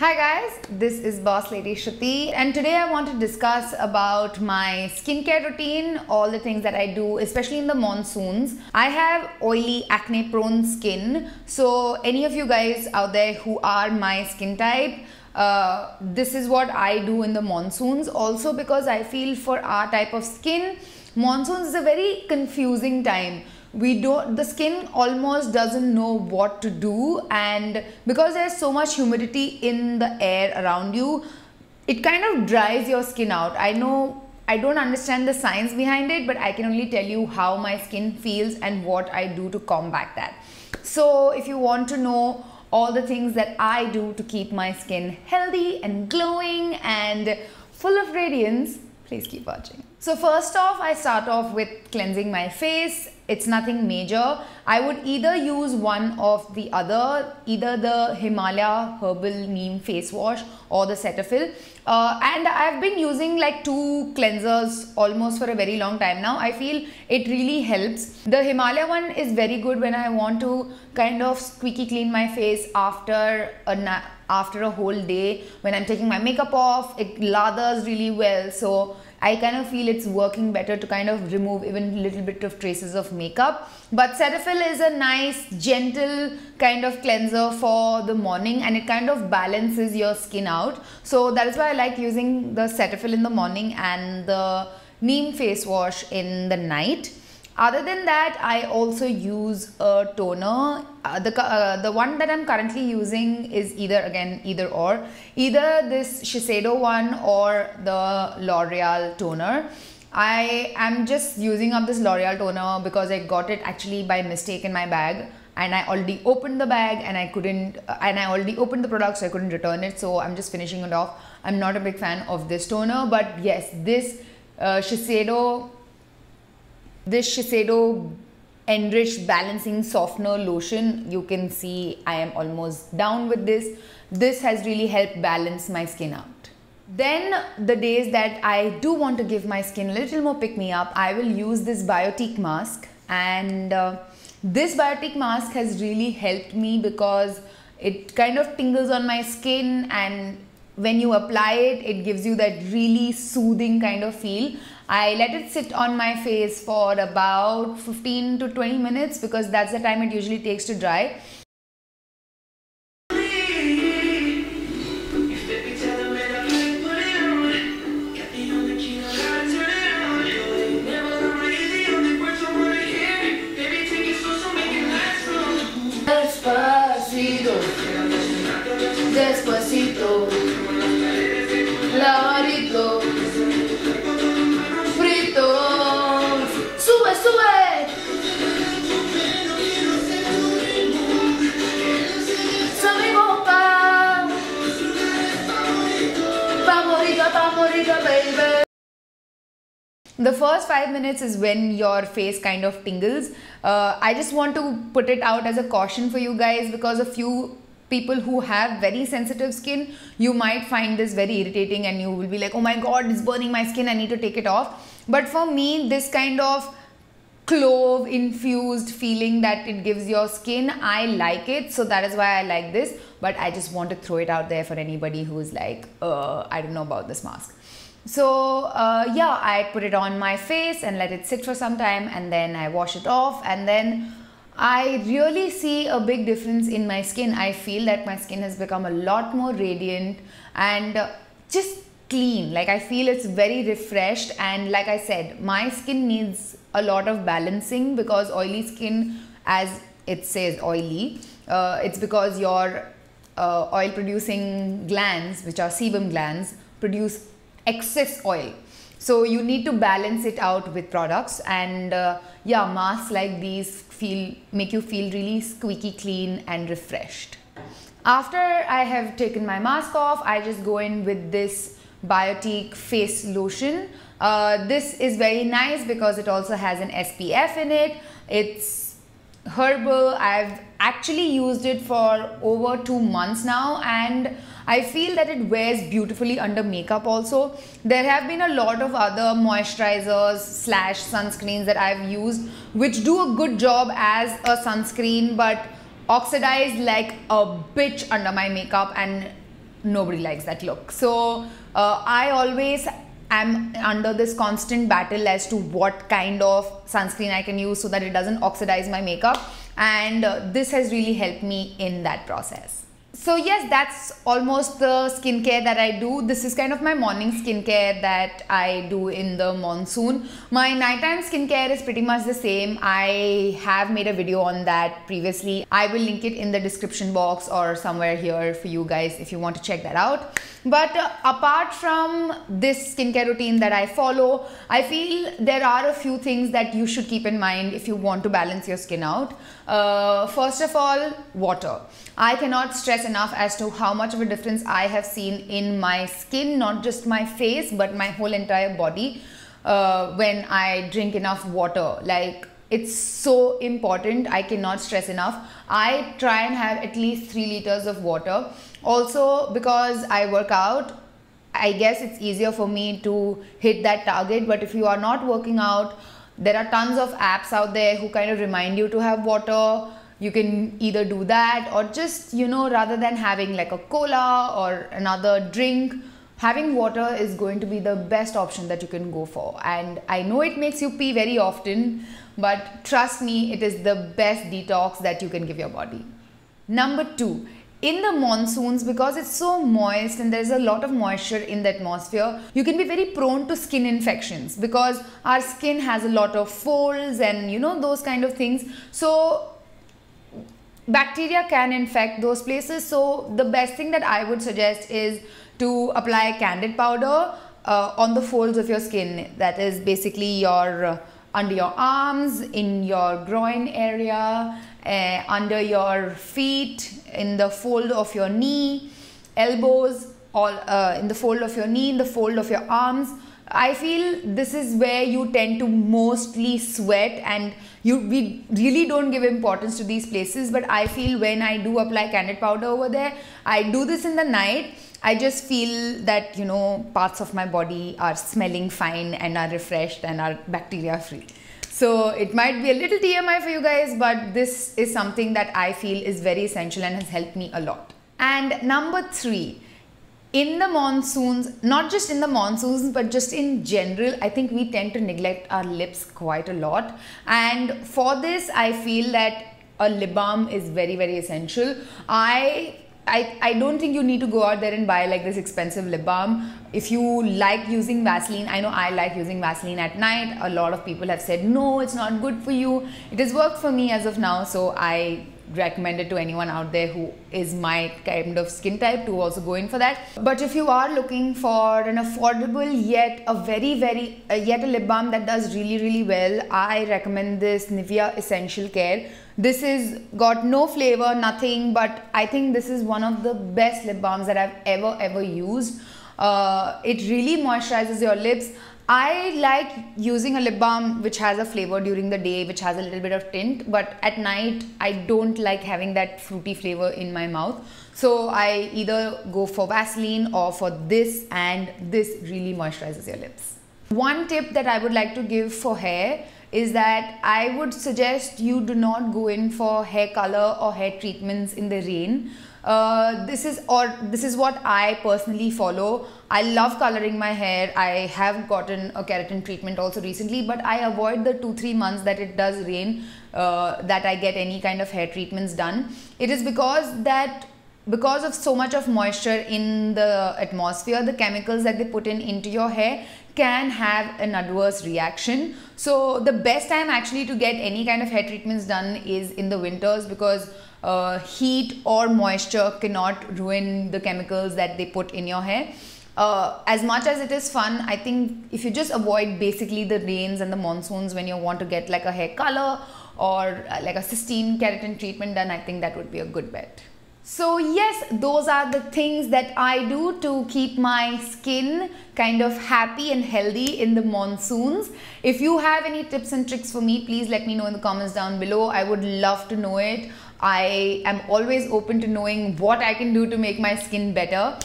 Hi guys, this is Bosslady Shruti and today I want to discuss about my skincare routine, all the things that I do, especially in the monsoons. I have oily, acne prone skin, so any of you guys out there who are my skin type, this is what I do in the monsoons. Also because I feel for our type of skin, monsoons is a very confusing time. The skin almost doesn't know what to do, and because there's so much humidity in the air around you, it kind of dries your skin out. I know I don't understand the science behind it, but I can only tell you how my skin feels and what I do to combat that. So if you want to know all the things that I do to keep my skin healthy and glowing and full of radiance, please keep watching. So first off, I start off with cleansing my face. It's nothing major. I would either use one of the other, either the Himalaya herbal neem face wash or the Cetaphil. And I've been using like two cleansers almost for a very long time now. I feel it really helps. The Himalaya one is very good when I want to kind of squeaky clean my face after a whole day. When I'm taking my makeup off, it lathers really well. So I kind of feel it's working better to kind of remove even a little bit of traces of makeup. But Cetaphil is a nice, gentle kind of cleanser for the morning, and it kind of balances your skin out. So that is why I like using the Cetaphil in the morning and the neem face wash in the night. Other than that, I also use a toner. The one that I'm currently using is either this SHiseido one or the Loreal toner. I am just using up this Loreal toner because I got it actually by mistake in my bag, and I already opened the bag and I already opened the product, so I couldn't return it. So I'm just finishing it off. I'm not a big fan of this toner, but yes, this SHiseido enriched balancing softener lotion, you can see I am almost down with this. This has really helped balance my skin out. Then the days that I do want to give my skin a little more pick me up, I will use this Biotique mask, and this Biotique mask has really helped me because it kind of tingles on my skin, and when you apply it, it gives you that really soothing kind of feel. I let it sit on my face for about 15 to 20 minutes because that's the time it usually takes to dry. Despacito, despacito, ladito, frito, sube, sube. Soy boca, favorita, baby. The first 5 minutes is when your face kind of tingles. I just want to put it out as a caution for you guys because a few people who have very sensitive skin, you might find this very irritating and you will be like, oh my god, it's burning my skin, I need to take it off. But for me, this kind of clove infused feeling that it gives your skin, I like it, so that is why I like this. But I just want to throw it out there for anybody who's like, I don't know about this mask. So yeah, I put it on my face and let it sit for some time, and then I wash it off, and then I really see a big difference in my skin. I feel that my skin has become a lot more radiant and just clean. Like I feel it's very refreshed, and like I said, my skin needs a lot of balancing because oily skin, as it says oily, it's because your oil producing glands, which are sebum glands, produce excess oil. So you need to balance it out with products, and yeah, masks like these make you feel really squeaky clean and refreshed. After I have taken my mask off, I just go in with this Biotique face lotion. This is very nice because it also has an SPF in it. It's herbal. I've actually used it for over 2 months now, and I feel that it wears beautifully under makeup also. There have been a lot of other moisturizers slash sunscreens that I've used which do a good job as a sunscreen but oxidize like a bitch under my makeup, and nobody likes that look. So I always am under this constant battle as to what kind of sunscreen I can use so that it doesn't oxidize my makeup, and this has really helped me in that process. So yes, that's almost the skincare that I do. This is kind of my morning skincare that I do in the monsoon. My nighttime skincare is pretty much the same. I have made a video on that previously. I will link it in the description box or somewhere here for you guys if you want to check that out. But apart from this skincare routine that I follow, I feel there are a few things that you should keep in mind if you want to balance your skin out. First of all, water. I cannot stress enough as to how much of a difference I have seen in my skin, not just my face, but my whole entire body when I drink enough water. Like, it's so important. I cannot stress enough. I try and have at least 3 liters of water. Also, because I work out, I guess it's easier for me to hit that target. But if you are not working out, there are tons of apps out there who kind of remind you to have water. You can either do that or just, you know, rather than having like a cola or another drink, having water is going to be the best option that you can go for. And I know it makes you pee very often, but trust me, it is the best detox that you can give your body. Number 2, in the monsoons, because it's so moist and there's a lot of moisture in the atmosphere, you can be very prone to skin infections because our skin has a lot of folds and, you know, those kind of things. So bacteria can infect those places. So the best thing that I would suggest is to apply candid powder on the folds of your skin. That is basically your under your arms, in your groin area, under your feet, in the fold of your knee, elbows, all in the fold of your knee, in the fold of your arms. I feel this is where you tend to mostly sweat, and we really don't give importance to these places. But I feel when I do apply candid powder over there, I do this in the night, I just feel that, you know, parts of my body are smelling fine and are refreshed and are bacteria free. So it might be a little TMI for you guys, but this is something that I feel is very essential and has helped me a lot. And number 3, in the monsoons, not just in the monsoons, but just in general, I think we tend to neglect our lips quite a lot. And for this, I feel that a lip balm is very, very essential. I don't think you need to go out there and buy like this expensive lip balm. If you like using Vaseline, I know I like using Vaseline at night. A lot of people have said, no, it's not good for you. It has worked for me as of now, so I recommend it to anyone out there who is my kind of skin type to also go in for that. But if you are looking for an affordable yet a lip balm that does really, really well, I recommend this Nivea Essential Care. This is got no flavor, nothing, but I think this is one of the best lip balms that I've ever used. It really moisturizes your lips. I like using a lip balm which has a flavor during the day, which has a little bit of tint, but at night I don't like having that fruity flavor in my mouth. So I either go for Vaseline or for this, and this really moisturizes your lips. One tip that I would like to give for hair is that I would suggest you do not go in for hair color or hair treatments in the rain. This is what I personally follow. I love coloring my hair. I have gotten a keratin treatment also recently, but I avoid the 2-3 months that it does rain that I get any kind of hair treatments done. It is because of so much of moisture in the atmosphere, the chemicals that they put into your hair can have an adverse reaction. So the best time actually to get any kind of hair treatments done is in the winters, because heat or moisture cannot ruin the chemicals that they put in your hair. As much as it is fun, I think if you just avoid basically the rains and the monsoons when you want to get like a hair color or like a cysteine keratin treatment done, I think that would be a good bet. So yes, those are the things that I do to keep my skin kind of happy and healthy in the monsoons. If you have any tips and tricks for me, please let me know in the comments down below. I would love to know it. I am always open to knowing what I can do to make my skin better.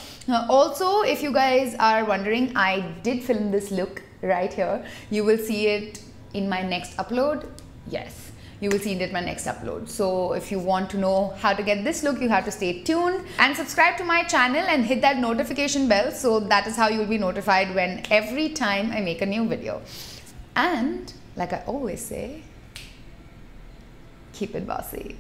Also, if you guys are wondering, I did film this look right here. You will see it in my next upload. Yes. you will see it in my next upload. So if you want to know how to get this look, you have to stay tuned and subscribe to my channel and hit that notification bell. So that is how you will be notified when every time I make a new video. And like I always say, keep it bossy.